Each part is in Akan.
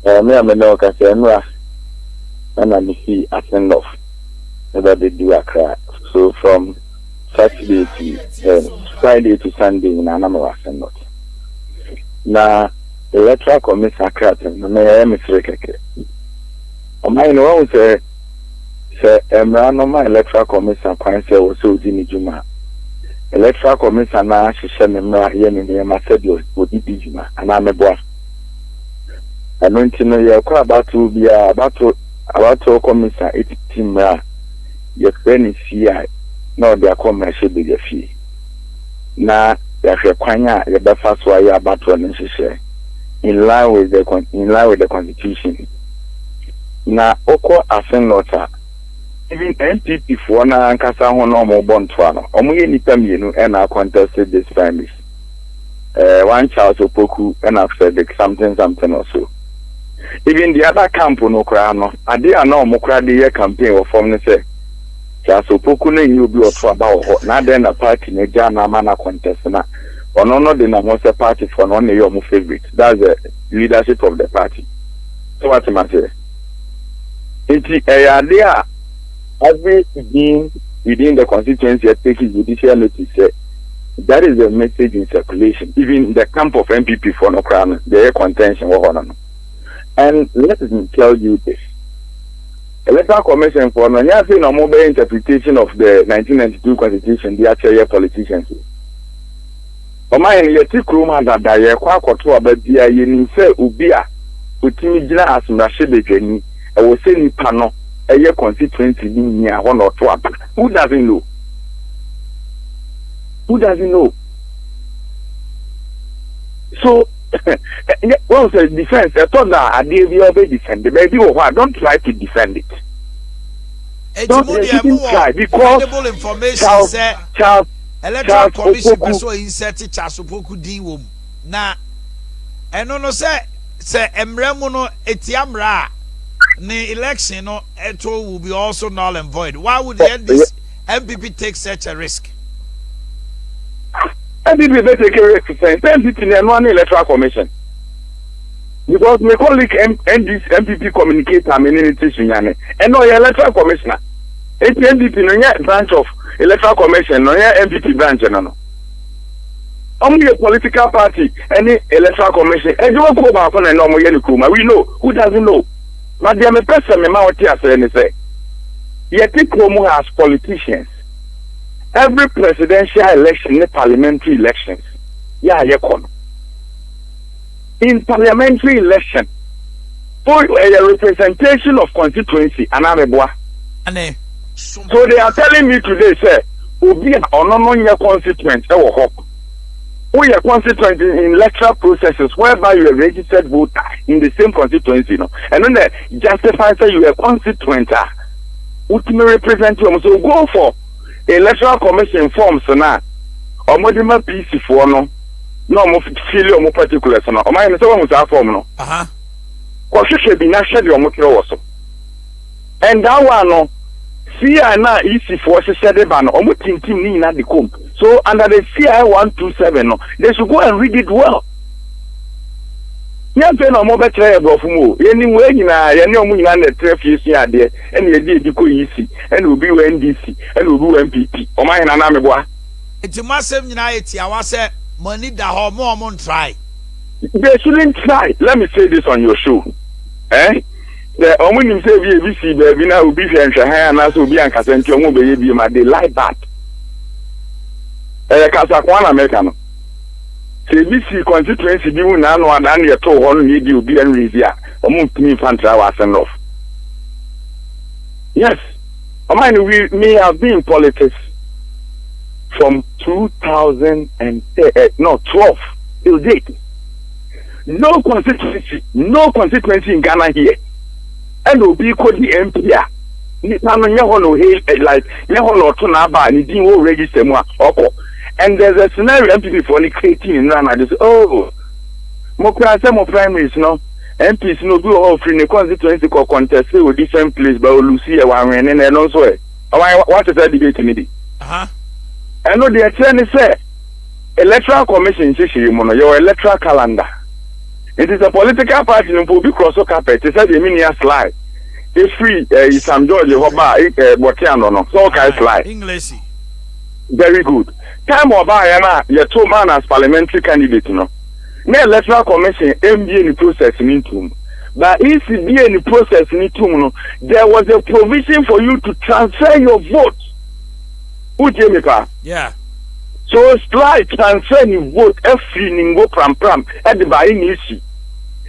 Me am no ka say no and I see a send off that they do Accra. So from Saturday to Friday to Sunday in Anamara send off. Now the electoral commission Accra no me keke. O my no say no my electoral commission kwan say wo so di ni juma. Electoral commission na hihye me mra ye ne ma said odi di juma ana meboa. Ano ntino ye kwa abatu bia abatu commission team mra ye friend CI na odi akommercial be fee. Na ya hwe kwanya ye befa so aye abatu ne hihye in line with the constitution. Na oko afen nota even NPP for na nkasa ho no mo bonto ano omo ye nipa mienu e na contested this primaries one Charles Opoku and after the something also even the other camp no kra no ade ana omo kra de ye campaign wo form ne say Charles Opoku na nyi obi oto aba ho na den na party na ja na ma na contest na ono no de na mo say party for no na your favorite. That's the leadership of the party. So what am I say? Enti ade every being within the constituency taking judicial notice. That is the message in circulation. Even the camp of MPP for no crown, their contention. And let me tell you this. Electoral Commission for no no mobile interpretation of the 1992 Constitution, the actual politicians. Oma en yeti kroma da ye kwa koto ababia ye ni se ubia utimi gina asumrahye bedwani e wo se nipa no eye constituency ni nia ho no to aba. Who doesn't know? Who doesn't know? So well, the defense I thought that I did be defend the baby or don't try to defend it. Don't even try because information Charles Electoral Commission person insert Charles Opoku din wom na eno no say emremu no etiamra the election no it will be also null and void. Why would the MPP take such a risk? MPP they take a risk. MPP in one electoral commission because my colleague NDC MPP communicator and no electoral commissioner. It's MPP no branch of electoral commission no MPP branch no. Only a political party any electoral commission. And you go back on and we know who doesn't know. But there are person me ma what you say. Yet Kromo has politicians. Every presidential election, parliamentary elections. Yeah, in parliamentary election, for a representation of constituency, so they are telling me today, sir, we are on your constituent. We are constituent in electoral processes whereby you are registered voter in the same constituency, and then they justify say you are constituent. Ultimately represent you. So go for electoral commission forms now. Or modima PC for no more feel more particular. So, or my form no. Because should be national or and that one no. See, I now easy for the ban almost team at the comb. So under the CI 127, they should go and read it well. Yeah, no more better anyway, the 12 years there, and you did go easy, and will be NDC, and will be MPP. Or my name, it's a massive unity. I was say money that more try. They shouldn't try. Let me say this on your show. The only say we see baby now will be and Shahana so be and Casanto baby, my they like that. Casakwana American. Say we see constituency you now and you told one need you be and Rizia, or move to me Fantra was enough. Yes, I mean, we may have been in politics from 2012 till date. No constituency in Ghana here. And will be called the MP. And there's a scenario MPP for only creating in Rana. They say, oh, some of primaries, no, MPs no do all free in the constituency contest with different place, but Lucia and also. What is that debate committee? I know the attorney say electoral commission, your electoral calendar. It is a political party no will be cross carpet. It said the mini slide. If free Sam George Hoba Botiano no. So can slide. English. Very good. Time oba na ye two man as parliamentary candidate no. Na electoral commission MBA in process into. But if be any process into, there was a provision for you to transfer your vote. Yeah. So slide transfer your vote every ningo pram at the buying issue.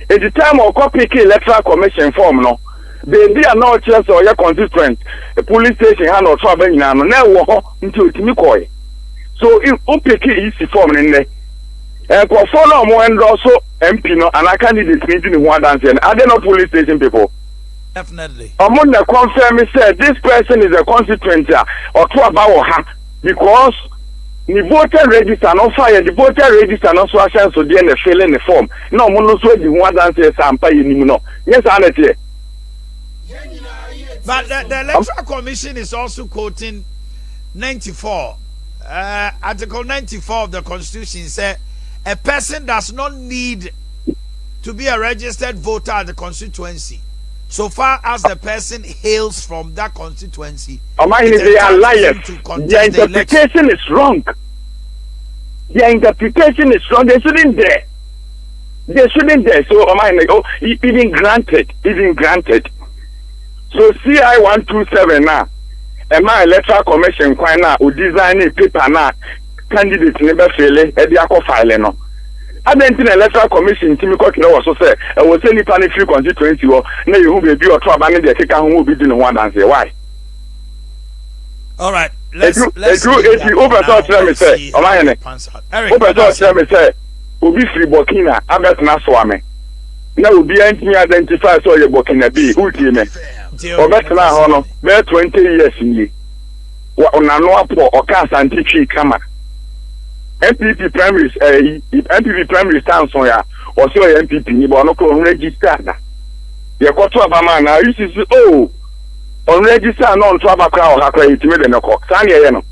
At the time of copy electoral commission form no, baby are not just or your constituent, a police station hand or trouble in no now into Timikoi. So if OPK is form in there. And for follow more and also MP no and a candidate meeting in one dance and are they not police station people? Definitely. Among the confirm said this person is a constituent or two about her because the voter register no fire, the voter register no so chance so the fill in the form. No mono so the one dance SOMPA you know. Yes, Anette. But the electoral commission is also quoting 94. Article 94 of the Constitution said a person does not need to be a registered voter at the constituency so far as the person hails from that constituency. They are liars. Their interpretation is wrong. Their interpretation is wrong. They shouldn't dare. They shouldn't dare. So, even granted. So, CI 127 now. My electoral commission now who design a paper now. Candidate never fail it. Ediako file no. I didn't electoral commission. Timiko Kino was so say. I was any panic free constituency. Now you will be or trouble. And they take who will be doing one and say why. All right. Let's oversaw tell me say. Oversaw tell me say. Will be free Burkina. I bet na swame. Now will be anything identify so your Burkina be. Who do you mean? Or better now, no. Bear 20 years in ye. What on a no poor or cast anti tree camera. MPP primary stands on ya or so MPP ni but no register na. You got to man now you see on register no on to abakra or hakra it made no ko. San ye no.